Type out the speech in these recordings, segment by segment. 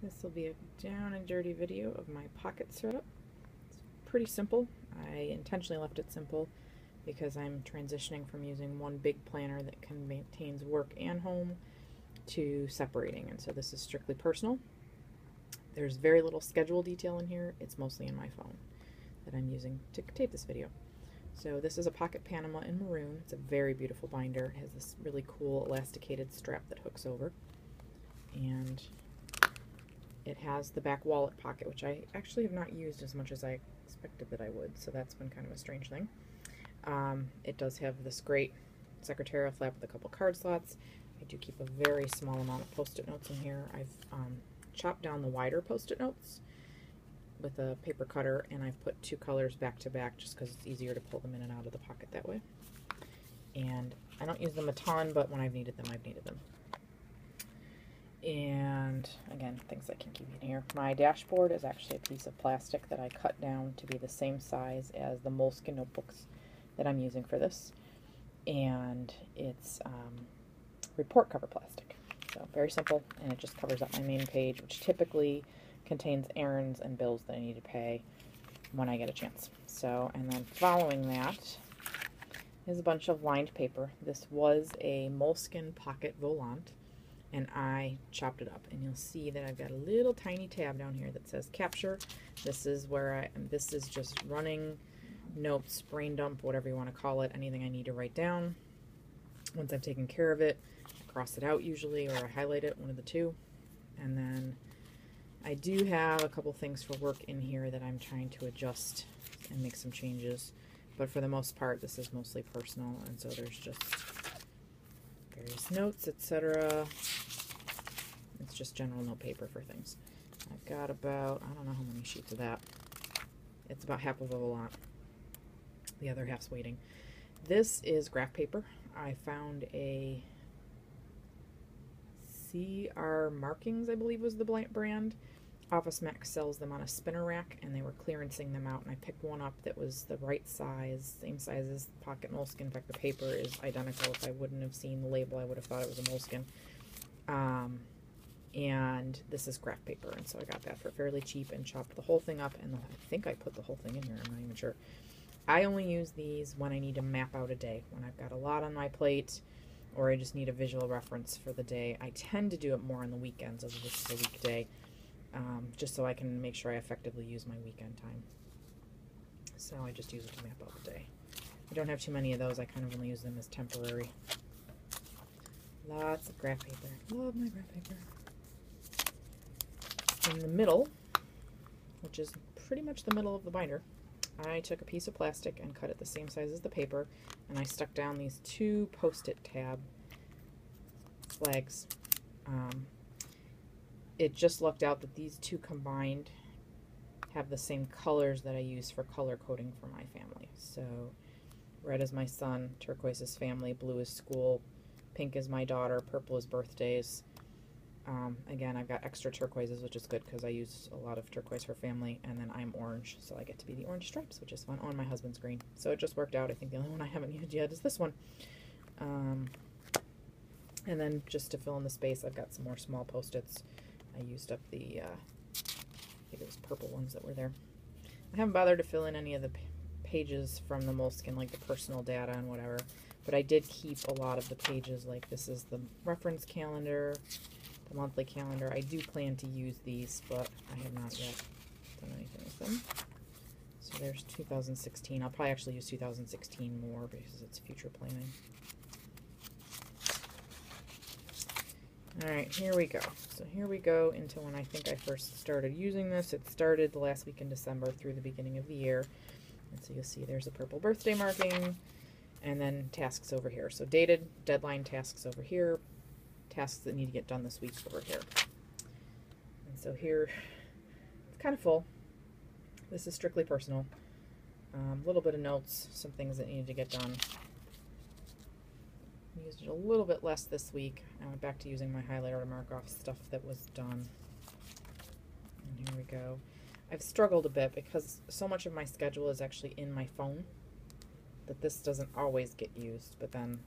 This will be a down and dirty video of my pocket setup. It's pretty simple. I intentionally left it simple because I'm transitioning from using one big planner that contains work and home to separating, and so this is strictly personal. There's very little schedule detail in here. It's mostly in my phone that I'm using to tape this video. So this is a pocket Panama in maroon. It's a very beautiful binder. It has this really cool elasticated strap that hooks over, and it has the back wallet pocket, which I actually have not used as much as I expected that I would, so that's been kind of a strange thing. It does have this great secretarial flap with a couple card slots. I do keep a very small amount of Post-it notes in here. I've chopped down the wider Post-it notes with a paper cutter, and I've put two colors back to back just because it's easier to pull them in and out of the pocket that way. And I don't use them a ton, but when I've needed them, I've needed them. And again, things I can keep in here. My dashboard is actually a piece of plastic that I cut down to be the same size as the Moleskine notebooks that I'm using for this. And it's report cover plastic. So very simple, and it just covers up my main page, which typically contains errands and bills that I need to pay when I get a chance. So, and then following that is a bunch of lined paper. This was a Moleskine pocket volant, and I chopped it up, and you'll see that I've got a little tiny tab down here that says capture. This is where this is just running notes, brain dump, whatever you want to call it, anything I need to write down. Once I've taken care of it, I cross it out usually, or I highlight it, one of the two. And then I do have a couple things for work in here that I'm trying to adjust and make some changes. But for the most part, this is mostly personal, and so there's just various notes, etc. It's just general note paper for things. I've got about, I don't know how many sheets of that. It's about half of a volant. The other half's waiting. This is graph paper. I found a CR Markings, I believe was the brand. Office Max sells them on a spinner rack, and they were clearancing them out, and I picked one up that was the right size, same size as pocket Moleskine. In fact, the paper is identical. If I wouldn't have seen the label, I would have thought it was a Moleskine. And this is graph paper, and so I got that for fairly cheap and chopped the whole thing up, and I think I put the whole thing in here, I'm not even sure. I only use these when I need to map out a day, when I've got a lot on my plate, or I just need a visual reference for the day. I tend to do it more on the weekends as this is a weekday, just so I can make sure I effectively use my weekend time. So I just use it to map out the day. I don't have too many of those. I kind of only use them as temporary. Lots of graph paper. Love my graph paper. In the middle, which is pretty much the middle of the binder, I took a piece of plastic and cut it the same size as the paper, and I stuck down these two Post-it tab flags. It just lucked out that these two combined have the same colors that I use for color coding for my family. So red is my son, turquoise is family, blue is school, pink is my daughter, purple is birthdays. Again, I've got extra turquoises, which is good because I use a lot of turquoise for family, and then I'm orange, so I get to be the orange stripes, which is fun, on my husband's green. So it just worked out. I think the only one I haven't used yet is this one. And then just to fill in the space, I've got some more small Post-its. I used up the, I think it was purple ones that were there. I haven't bothered to fill in any of the pages from the Moleskine, like the personal data and whatever, but I did keep a lot of the pages, like this is the reference calendar, the monthly calendar. I do plan to use these, but I have not yet done anything with them. So there's 2016. I'll probably actually use 2016 more because it's future planning. Alright, here we go. So here we go into when I think I first started using this. It started the last week in December through the beginning of the year. And so you'll see there's a purple birthday marking, and then tasks over here. So dated, deadline tasks over here, tasks that need to get done this week over here. And so here, it's kind of full. This is strictly personal. A little bit of notes, some things that needed to get done. I used it a little bit less this week. I went back to using my highlighter to mark off stuff that was done. And here we go. I've struggled a bit because so much of my schedule is actually in my phone that this doesn't always get used, but then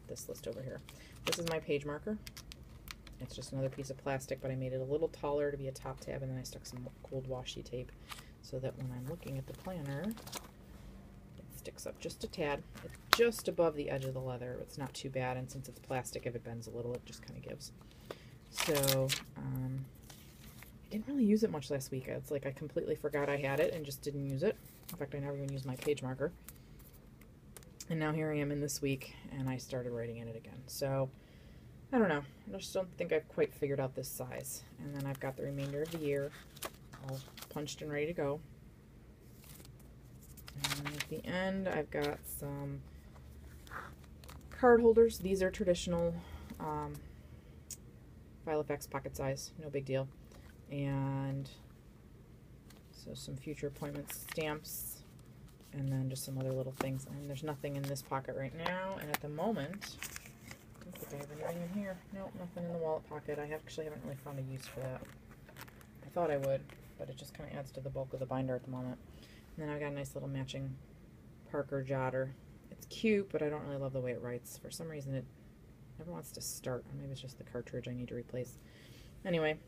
this list over here. This is my page marker, It's just another piece of plastic, but I made it a little taller to be a top tab, and then I stuck some cold washi tape so that when I'm looking at the planner, it sticks up just a tad. It's just above the edge of the leather. It's not too bad, and since it's plastic, if it bends a little, it just kind of gives. So, I didn't really use it much last week. It's like I completely forgot I had it and just didn't use it. In fact, I never even used my page marker. And now here I am in this week, and I started writing in it again. So, I don't know. I just don't think I've quite figured out this size. And then I've got the remainder of the year all punched and ready to go. And at the end, I've got some card holders. These are traditional Filofax pocket size, no big deal. And so some future appointments stamps, and then just some other little things. And there's nothing in this pocket right now, and at the moment, I don't think I have anything in here. No, nothing in the wallet pocket. I actually haven't really found a use for that. I thought I would, but it just kind of adds to the bulk of the binder at the moment. And then I've got a nice little matching Parker jotter. It's cute, but I don't really love the way it writes. For some reason, it never wants to start. Or maybe it's just the cartridge I need to replace. Anyway,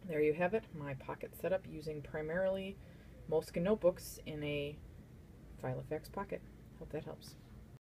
there you have it. My pocket setup using primarily Moleskine notebooks in a Filofax pocket. Hope that helps.